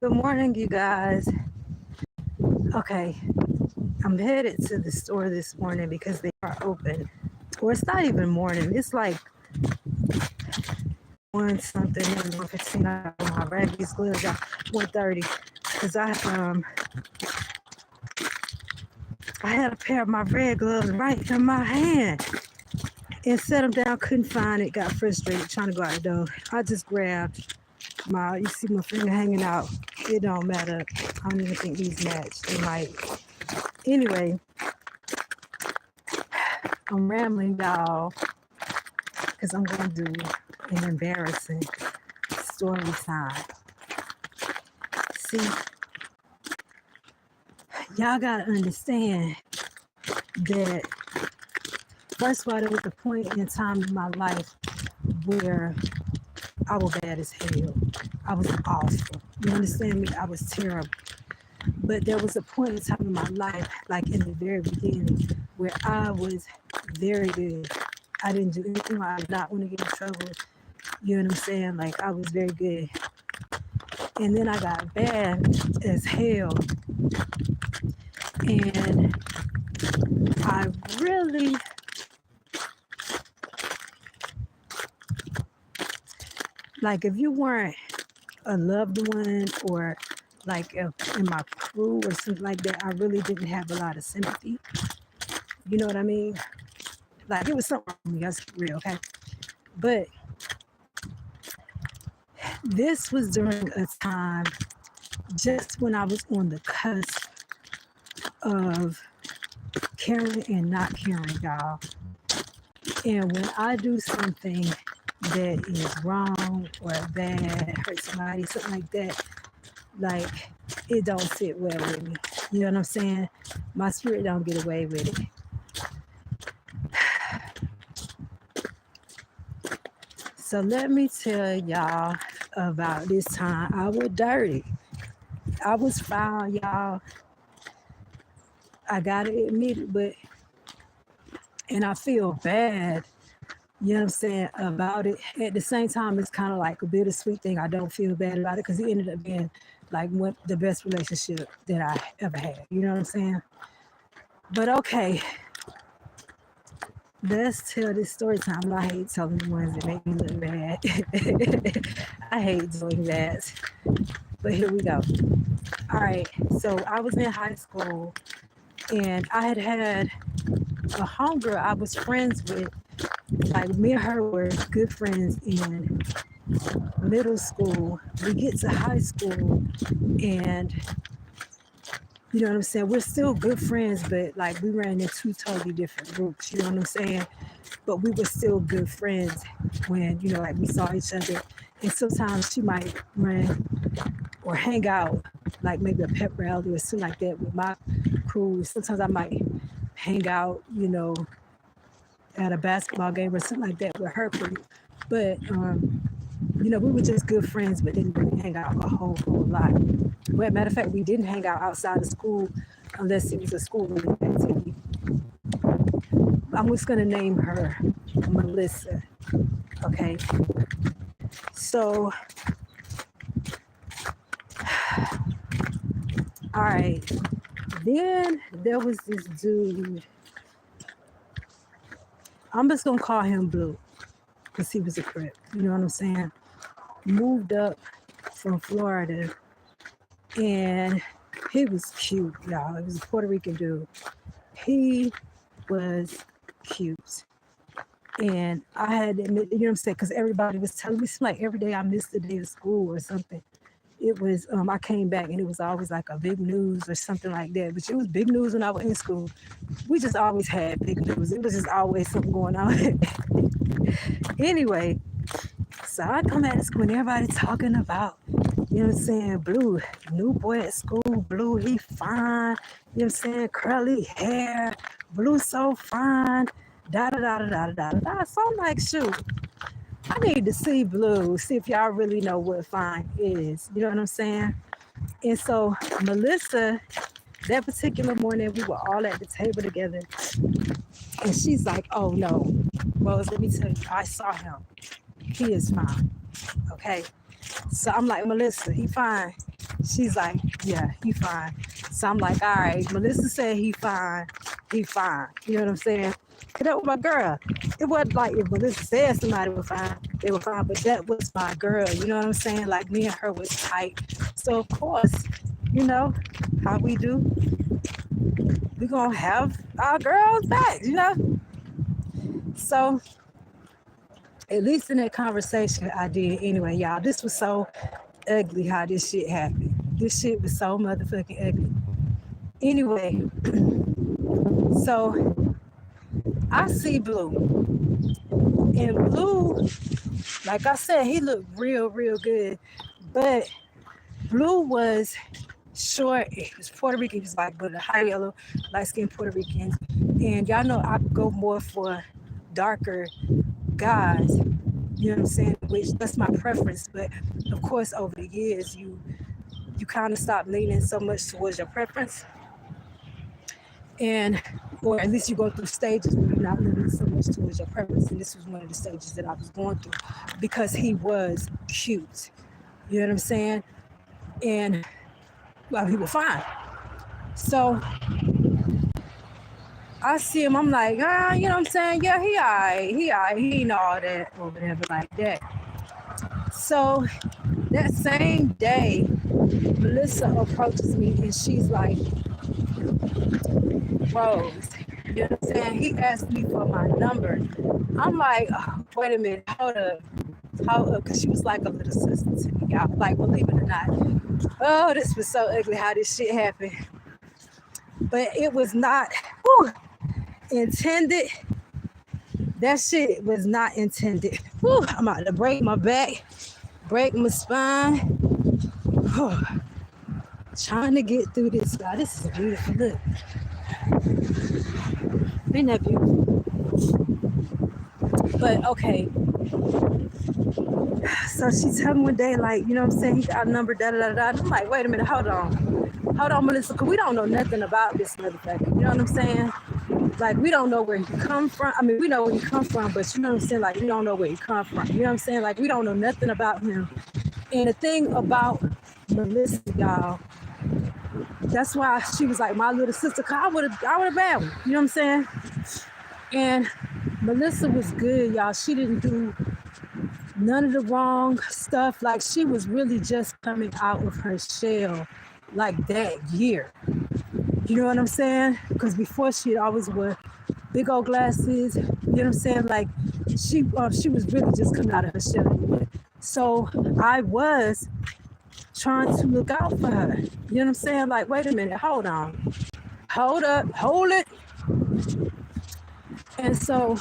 Good morning, you guys. Okay, I'm headed to the store this morning because they are open. Or it's not even morning. It's like one something, maybe 1:15. I got my raggies gloves out 1:30 because I had a pair of my red gloves right in my hand and set them down. Couldn't find it. Got frustrated trying to go out the door. I just grabbed my. You see my finger hanging out. It don't matter. I don't even think these match. They might. Anyway, I'm rambling, y'all, because I'm going to do an embarrassing story time. See, y'all got to understand that, first of all, there was a point in time in my life where I was bad as hell. I was awful. You understand me? I was terrible. But there was a point in time in my life, like in the very beginning, where I was very good. I didn't do anything. I did not want to get in trouble. You know what I'm saying? Like, I was very good. And then I got bad as hell. And I really, like, if you weren't a loved one or like in my crew or something like that, I really didn't have a lot of sympathy. You know what I mean? Like, it was something wrong with me. That's real, okay? But this was during a time just when I was on the cusp of caring and not caring, y'all. And when I do something that is wrong or bad, hurt somebody, something like that, like, it don't sit well with me. You know what I'm saying? My spirit don't get away with it. So let me tell y'all about this time I was dirty. I was found, y'all. I gotta admit it, and I feel bad, you know what I'm saying, about it. At the same time, it's kind of like a bittersweet thing. I don't feel bad about it because it ended up being like the best relationship that I ever had. You know what I'm saying? But okay, let's tell this story time. I hate telling the ones that make me look bad. I hate doing that. But here we go. All right, so I was in high school and I had a homegirl I was friends with. Like, me and her were good friends in middle school. We get to high school and, you know what I'm saying, we're still good friends, but like, we ran in two totally different groups, you know what I'm saying? But we were still good friends when, you know, like, we saw each other. And sometimes she might run or hang out, like maybe a pep rally or something like that with my crew. Sometimes I might hang out, you know, at a basketball game or something like that with her crew. But, you know, we were just good friends, but didn't really hang out a whole lot. Well, matter of fact, we didn't hang out outside of school unless it was a school-related activity. I'm just going to name her Melissa, okay? So, all right. Then there was this dude. I'm just going to call him Blue because he was a Crip. You know what I'm saying? Moved up from Florida and he was cute, y'all. He was a Puerto Rican dude. He was cute. And I had to admit, you know what I'm saying? Because everybody was telling me, it's like every day I missed a day of school or something. It was, I came back and it was always like a big news or something like that. But it was big news when I was in school. We just always had big news. It was just always something going on. Anyway, so I come out of school and everybody talking about, you know what I'm saying, Blue, new boy at school, Blue, he fine, you know what I'm saying, curly hair, Blue so fine, da da da da da da da. So I'm like, shoot, I need to see Blue, see if y'all really know what fine is. You know what I'm saying? And so Melissa, that particular morning, we were all at the table together. And she's like, oh no, Rose, let me tell you, I saw him. He is fine. Okay. So I'm like, Melissa, he fine. She's like, yeah, he fine. So I'm like, all right, Melissa said he fine. He fine. You know what I'm saying? And that was my girl. It wasn't like if Melissa said somebody was fine, they were fine, but that was my girl. You know what I'm saying? Like me and her was tight. So of course, you know how we do. We gonna have our girls back, you know? So at least in that conversation I did anyway, y'all. This was so ugly how this shit happened. This shit was so motherfucking ugly. Anyway, so I see Blue. And Blue, like I said, he looked real, real good. But Blue was short. He was Puerto Rican. He was like, but a high yellow, light skinned Puerto Ricans. And y'all know I go more for darker guys. You know what I'm saying? Which that's my preference. But of course, over the years, you kind of stop leaning so much towards your preference. And or at least you go through stages where you're not leaning so much towards your preference. And this was one of the stages that I was going through because he was cute. You know what I'm saying? And well, he was fine. So I see him, I'm like, you know what I'm saying? Yeah, he all right, he ain't all that or whatever like that. So that same day, Melissa approaches me and she's like, Rose, you know what I'm saying? He asked me for my number. I'm like, oh, wait a minute, hold up, because she was like a little sister to me, y'all. Like, believe it or not. Oh, this was so ugly how this shit happened. But it was not intended. That shit was not intended. I'm about to break my back, break my spine. Trying to get through this, y'all. This is beautiful. Look. Ain't that beautiful? But okay. So she told me one day, like, you know what I'm saying? He got a number, da da da da. I'm like, wait a minute, hold on, Melissa, because we don't know nothing about this motherfucker. You know what I'm saying? Like, we don't know where he come from. I mean, we know where he come from, but you know what I'm saying? Like, we don't know where he come from. You know what I'm saying? Like, we don't know nothing about him. And the thing about Melissa, y'all, that's why she was like my little sister, cause I would have been one. You know what I'm saying? And Melissa was good, y'all. She didn't do none of the wrong stuff. Like, she was really just coming out of her shell like that year. You know what I'm saying? Because before she always wore big old glasses. You know what I'm saying? Like, she was really just coming out of her shell. So I was trying to look out for her. You know what I'm saying? Like, wait a minute, hold on. Hold up, hold it. And so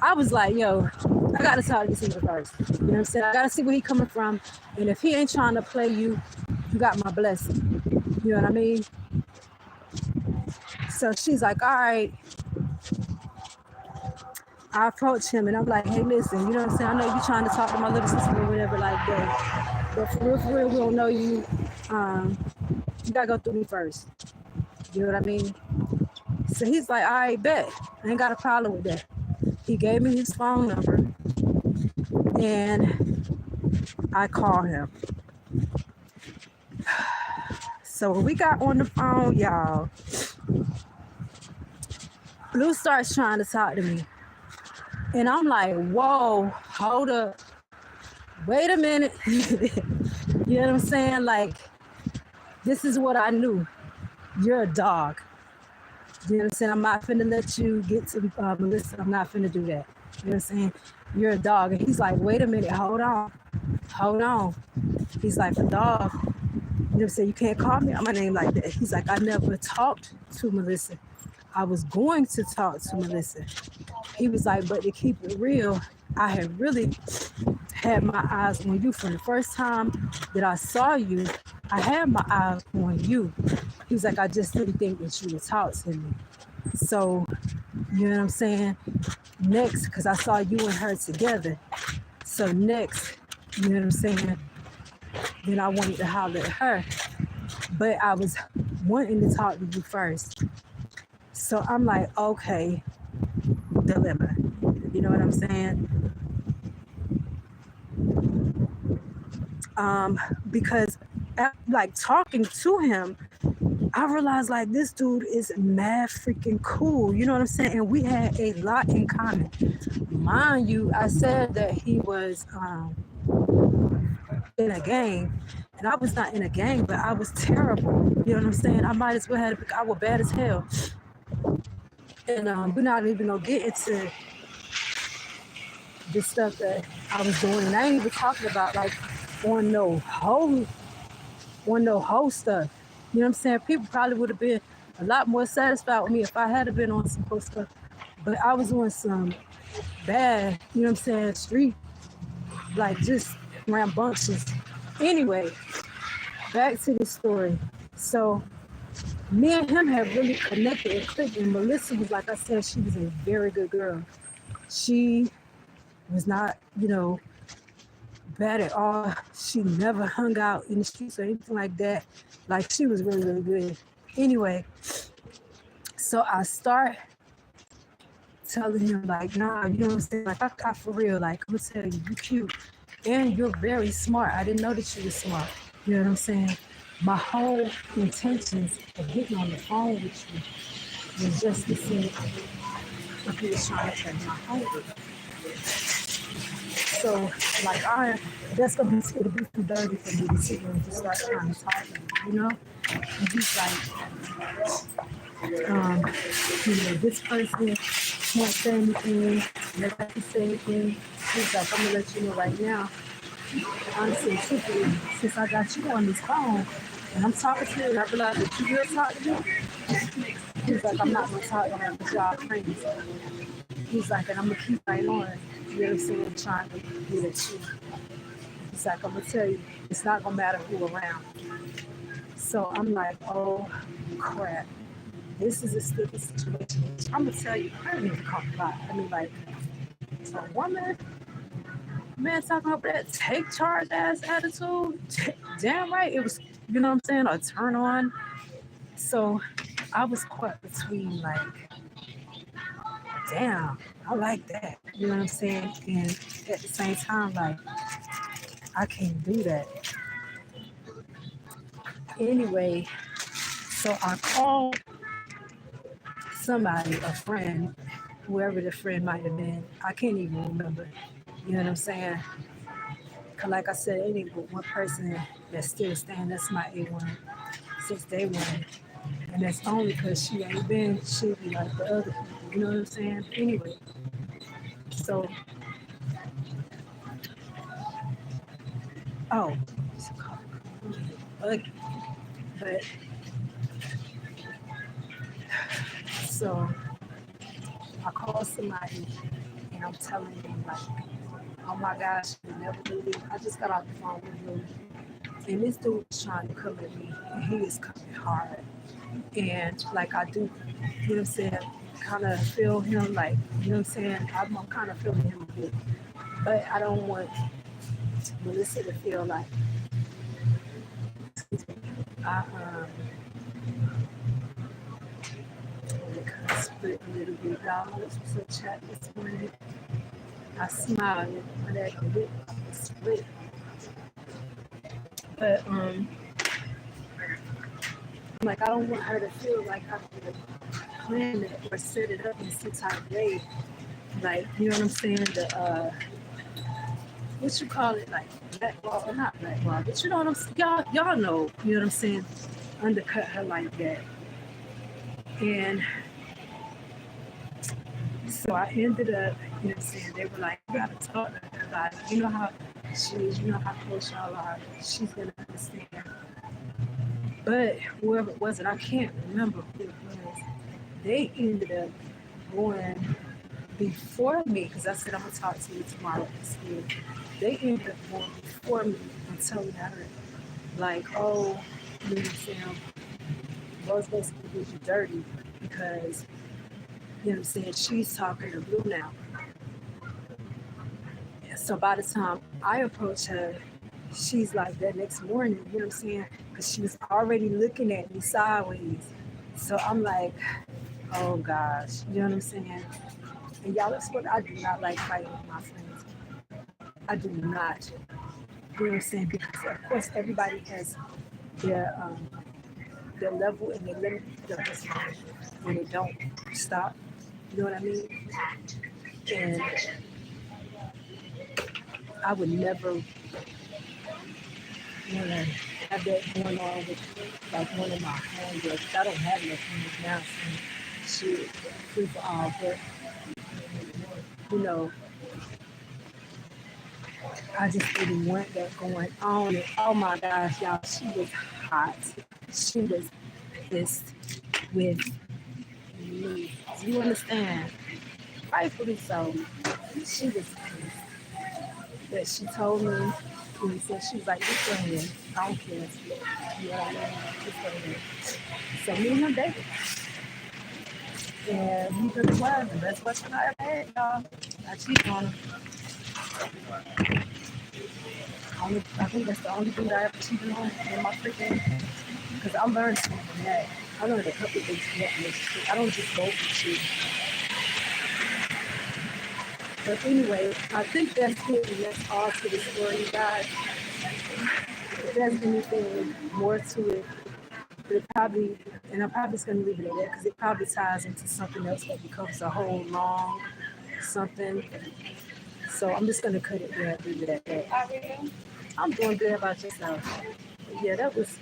I was like, yo, I gotta talk to this nigga first. You know what I'm saying? I gotta see where he coming from. And if he ain't trying to play you, you got my blessing. You know what I mean? So she's like, all right. I approach him and I'm like, hey, listen, you know what I'm saying? I know you trying to talk to my little sister or whatever like that. But for real, we don't know you. You gotta go through me first. You know what I mean? So he's like, all right, bet. I ain't got a problem with that. He gave me his phone number and I called him. So when we got on the phone, y'all, Blue starts trying to talk to me. And I'm like, whoa, hold up. Wait a minute. You know what I'm saying? Like, this is what I knew. You're a dog. You know what I'm saying? I'm not finna let you get to Melissa. I'm not finna do that. You know what I'm saying? You're a dog. And he's like, wait a minute, hold on. He's like, a dog. You know what I'm saying? You can't call me out my name like that. He's like, I never talked to Melissa. I was going to talk to Melissa. He was like, but to keep it real, I had really had my eyes on you from the first time that I saw you. I had my eyes on you. He was like, I just didn't think that you would talk to me. So, you know what I'm saying? Next, because I saw you and her together. So next, you know what I'm saying? Then I wanted to holler at her. But I was wanting to talk to you first. So I'm like, okay, dilemma. You know what I'm saying? Because like talking to him, I realized like this dude is mad freaking cool. You know what I'm saying? And we had a lot in common. Mind you, I said that he was in a gang, and I was not in a gang, but I was terrible. You know what I'm saying? I might as well have. I was bad as hell, and we're not even gonna get into the stuff that I was doing. And I ain't even talking about like on no whole stuff. You know what I'm saying? People probably would have been a lot more satisfied with me if I had been on some cool stuff. But I was on some bad, you know what I'm saying, street, like just rambunctious. Anyway, back to the story. So me and him have really connected and clicked. And Melissa was, like I said, she was a very good girl. She was not, bad at all. She never hung out in the streets or anything like that. Like she was really, really good. Anyway, so I start telling him like, nah, you know what I'm saying? Like I for real, like I'm gonna tell you, you cute and you're very smart. I didn't know that you were smart. You know what I'm saying? My whole intentions of getting on the phone with you was just to see if you was trying to take my home. So, like, that's gonna be, it'll be too dirty for me to sit here and just start trying to talk to him, you know? And he's like, this person won't say anything, never to say anything. He's like, I'm gonna let you know right now. Honestly, truthfully, since I got you on this phone and I'm talking to you and I realize that you will talk to me, he's like, I'm not gonna talk to him because y'all friends. He's like, and I'm gonna keep right on. You know what I'm saying? Trying to get at you. He's like, I'm gonna tell you, it's not gonna matter who around. So I'm like, oh crap. This is a sticky situation. I'm gonna tell you, I don't even call it out. I mean, like, a woman, man, talking about that take charge ass attitude. Damn right, it was, you know what I'm saying, a turn on. So I was caught between like, damn, I like that. You know what I'm saying? And at the same time, like, I can't do that. Anyway, so I called somebody, a friend, whoever the friend might have been. I can't even remember. You know what I'm saying? Cause like I said, ain't even one person that's still staying. That's my A1 since day one. And that's only because she ain't been shitty like the other people. You know what I'm saying? Anyway, so, oh, it's a car. Okay. But, so I called somebody and I'm telling them like, oh my gosh, you never believe. I just got off the phone with him. And this dude is trying to come at me and he is coming hard. And like I do, you know what I'm saying, kind of feel him like, you know what I'm saying, I'm kind of feeling him a bit. But I don't want Melissa to feel like I kind of split a little bit. Y'all was so chat this morning. I smiled when that lip split. But like I don't want her to feel like I could plan it or set it up in some type of way. Like, you know what I'm saying? The what you call it, like blackball or not blackball, but you know what I'm saying? Y'all know, you know what I'm saying? Undercut her like that. And so I ended up, you know what I'm saying? They were like, you gotta talk to her about it. You know how she is, you know how close y'all are. She's gonna understand. But whoever it was, and I can't remember who it was, they ended up going before me, because I said I'm gonna talk to you tomorrow instead. They ended up going before me and telling her, like, oh, you know what I'm saying? Rose basically did you dirty because, you know what I'm saying, she's talking to Blue now. So by the time I approach her, she's like that next morning, you know what I'm saying? Because she was already looking at me sideways. So I'm like, Oh gosh, you know what I'm saying? And y'all, that's what I do not like fighting with my friends. I do not. You know what I'm saying? Because of course everybody has their their level and their limit when they don't stop. You know what I mean? And I would never want to have that going on with like one of my homegirls. I don't have no friends now, so shit, free for all. But you know, I just didn't want that going on. And oh my gosh, y'all, she was hot. She was pissed with me. Do you understand? Rightfully so. She was pissed. But she told me, and he said, she was like, just go ahead. I don't care. You know what I mean? Just go ahead. So me and him dated. And he really was the best question I ever had, y'all. I cheated on him. I think that's the only thing I ever cheated on in my freaking. Because I learned something from that. I learned a couple things from that relationship. I don't just go for shit. But anyway, I think that's it. And that's all to the story, guys. If there's anything more to it, but it probably, and I'm probably just going to leave it at that because it probably ties into something else that becomes a whole long something. So I'm just going to cut it there and leave it at that. I'm doing good about yourself. But yeah, that was,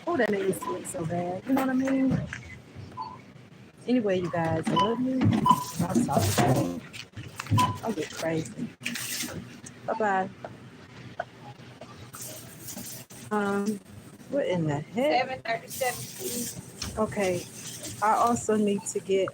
oh, that made me sweat so bad. You know what I mean? Anyway, you guys, I love you. I'll talk about it. I'll get crazy. Bye bye. Um, what in the heck? 7:37. Okay. I also need to get